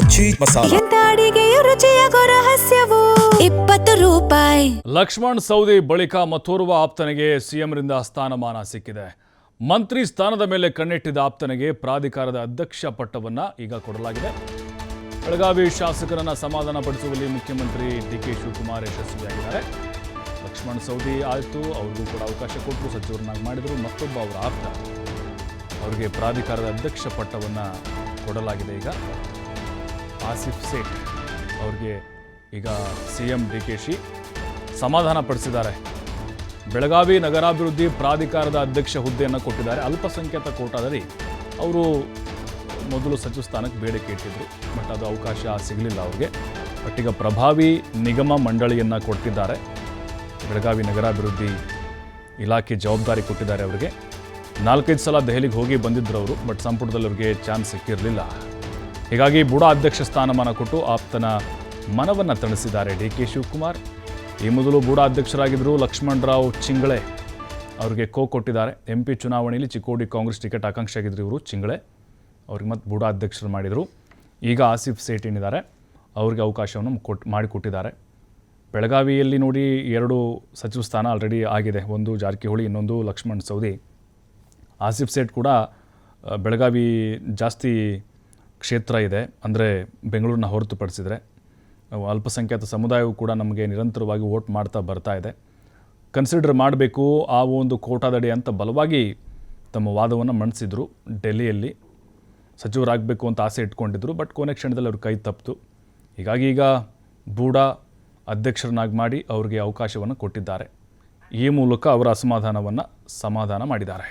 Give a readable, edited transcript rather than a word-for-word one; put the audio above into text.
ಮಜ್ಜಿ ಮಸಾಲ ಎಂತ ಅಡಿಗೆಯ ರುಚಿಯಾಗೋ ರಹಸ್ಯವು 20 ರೂಪಾಯಿ. ಲಕ್ಷ್ಮಣ್ ಸವದಿ ಬಳಿಕ ಮತ್ತೋರ್ವ ಆಪ್ತನಿಗೆ ಸಿಎಂರಿಂದ ಸ್ಥಾನಮಾನ ಸಿಕ್ಕಿದೆ. ಮಂತ್ರಿ ಸ್ಥಾನದ ಮೇಲೆ ಕಣ್ಣಿಟ್ಟಿದ್ದ ಆಪ್ತನಿಗೆ ಪ್ರಾಧಿಕಾರದ ಅಧ್ಯಕ್ಷ ಪಟ್ಟವನ್ನು ಈಗ ಕೊಡಲಾಗಿದೆ. ಬೆಳಗಾವಿ ಶಾಸಕರನ್ನ ಸಮಾಧಾನ ಪಡಿಸುವಲ್ಲಿ ಮುಖ್ಯಮಂತ್ರಿ ಡಿ.ಕೆ. ಶಿವಕುಮಾರ್ ಯಶಸ್ವಿಯಾಗಿದ್ದಾರೆ. ಲಕ್ಷ್ಮಣ್ ಸವದಿ ಆಯಿತು, ಅವ್ರಿಗೂ ಕೂಡ ಅವಕಾಶ ಕೊಟ್ಟರು, ಸಚಿವರನ್ನಾಗಿ ಮಾಡಿದರು. ಮತ್ತೊಬ್ಬ ಅವರ ಆಪ್ತ ಅವರಿಗೆ ಪ್ರಾಧಿಕಾರದ ಅಧ್ಯಕ್ಷ ಪಟ್ಟವನ್ನು ಕೊಡಲಾಗಿದೆ. ಈಗ ಆಸಿಫ್ ಸೇಠ್ ಅವ್ರಿಗೆ ಈಗ ಸಿಎಂ ಡಿ.ಕೆ. ಸಮಾಧಾನ ಪಡಿಸಿದ್ದಾರೆ. ಬೆಳಗಾವಿ ನಗರಾಭಿವೃದ್ಧಿ ಪ್ರಾಧಿಕಾರದ ಅಧ್ಯಕ್ಷ ಹುದ್ದೆಯನ್ನು ಕೊಟ್ಟಿದ್ದಾರೆ. ಅಲ್ಪಸಂಖ್ಯಾತ ಕೋಟಾದಲ್ಲಿ ಅವರು ಮೊದಲು ಸಚಿವ ಸ್ಥಾನಕ್ಕೆ ಬೇಡಿಕೆ ಇಟ್ಟಿದ್ರು, ಬಟ್ ಅದು ಅವಕಾಶ ಸಿಗಲಿಲ್ಲ ಅವ್ರಿಗೆ. ಬಟ್ ಈಗ ಪ್ರಭಾವಿ ನಿಗಮ ಮಂಡಳಿಯನ್ನು ಕೊಟ್ಟಿದ್ದಾರೆ. ಬೆಳಗಾವಿ ನಗರಾಭಿವೃದ್ಧಿ ಇಲಾಖೆ ಜವಾಬ್ದಾರಿ ಕೊಟ್ಟಿದ್ದಾರೆ ಅವರಿಗೆ. 4-5 ಸಲ ದೆಹಲಿಗೆ ಹೋಗಿ ಬಂದಿದ್ದರು ಅವರು, ಬಟ್ ಸಂಪುಟದಲ್ಲಿ ಅವ್ರಿಗೆ ಚಾನ್ಸ್ ಸಿಕ್ಕಿರಲಿಲ್ಲ. ಹೀಗಾಗಿ ಬುಡಾ ಅಧ್ಯಕ್ಷ ಸ್ಥಾನಮಾನ ಕೊಟ್ಟು ಆಪ್ತನ ಮನವನ್ನು ತಣಿಸಿದ್ದಾರೆ ಡಿ.ಕೆ. ಶಿವಕುಮಾರ್. ಈ ಮೊದಲು ಬುಡಾ ಅಧ್ಯಕ್ಷರಾಗಿದ್ದರು ಲಕ್ಷ್ಮಣರಾವ್ ಚಿಂಗಳೆ ಅವರಿಗೆ ಕೊಟ್ಟಿದ್ದಾರೆ. MP ಚುನಾವಣೆಯಲ್ಲಿ ಚಿಕ್ಕೋಡಿ ಕಾಂಗ್ರೆಸ್ ಟಿಕೆಟ್ ಆಕಾಂಕ್ಷಿಯಾಗಿದ್ದರು ಇವರು ಚಿಂಗಳೆ. ಅವ್ರಿಗೆ ಮತ್ತೆ ಬುಡಾ ಅಧ್ಯಕ್ಷರು ಮಾಡಿದರು. ಈಗ ಆಸಿಫ್ ಸೇಠ್ ಏನಿದ್ದಾರೆ ಅವ್ರಿಗೆ ಅವಕಾಶವನ್ನು ಮಾಡಿಕೊಟ್ಟಿದ್ದಾರೆ. ಬೆಳಗಾವಿಯಲ್ಲಿ ನೋಡಿ 2 ಸಚಿವ ಸ್ಥಾನ ಆಲ್ರೆಡಿ ಆಗಿದೆ. ಒಂದು ಜಾರಕಿಹೊಳಿ, ಇನ್ನೊಂದು ಲಕ್ಷ್ಮಣ್ ಸವದಿ. ಆಸಿಫ್ ಸೇಠ್ ಕೂಡ ಬೆಳಗಾವಿ ಜಾಸ್ತಿ ಕ್ಷೇತ್ರ ಇದೆ, ಅಂದರೆ ಬೆಂಗಳೂರನ್ನ ಹೊರತುಪಡಿಸಿದರೆ ಅಲ್ಪಸಂಖ್ಯಾತ ಸಮುದಾಯವು ಕೂಡ ನಮಗೆ ನಿರಂತರವಾಗಿ ವೋಟ್ ಮಾಡ್ತಾ ಬರ್ತಾ ಇದೆ. ಕನ್ಸಿಡರ್ ಮಾಡಬೇಕು ಆ ಒಂದು ಕೋಟಾದಡಿ ಅಂತ ಬಲವಾಗಿ ತಮ್ಮ ವಾದವನ್ನು ಮಂಡಿಸಿದರು. ಡೆಲ್ಲಿಯಲ್ಲಿ ಸಚಿವರಾಗಬೇಕು ಅಂತ ಆಸೆ ಇಟ್ಕೊಂಡಿದ್ರು, ಬಟ್ ಕೊನೆ ಕ್ಷಣದಲ್ಲಿ ಅವ್ರ ಕೈ ತಪ್ಪಿತು. ಹೀಗಾಗಿ ಈಗ ಬೂಡಾ ಅಧ್ಯಕ್ಷರನ್ನಾಗಿ ಮಾಡಿ ಅವರಿಗೆ ಅವಕಾಶವನ್ನು ಕೊಟ್ಟಿದ್ದಾರೆ. ಈ ಮೂಲಕ ಅವರ ಅಸಮಾಧಾನವನ್ನು ಸಮಾಧಾನ ಮಾಡಿದ್ದಾರೆ.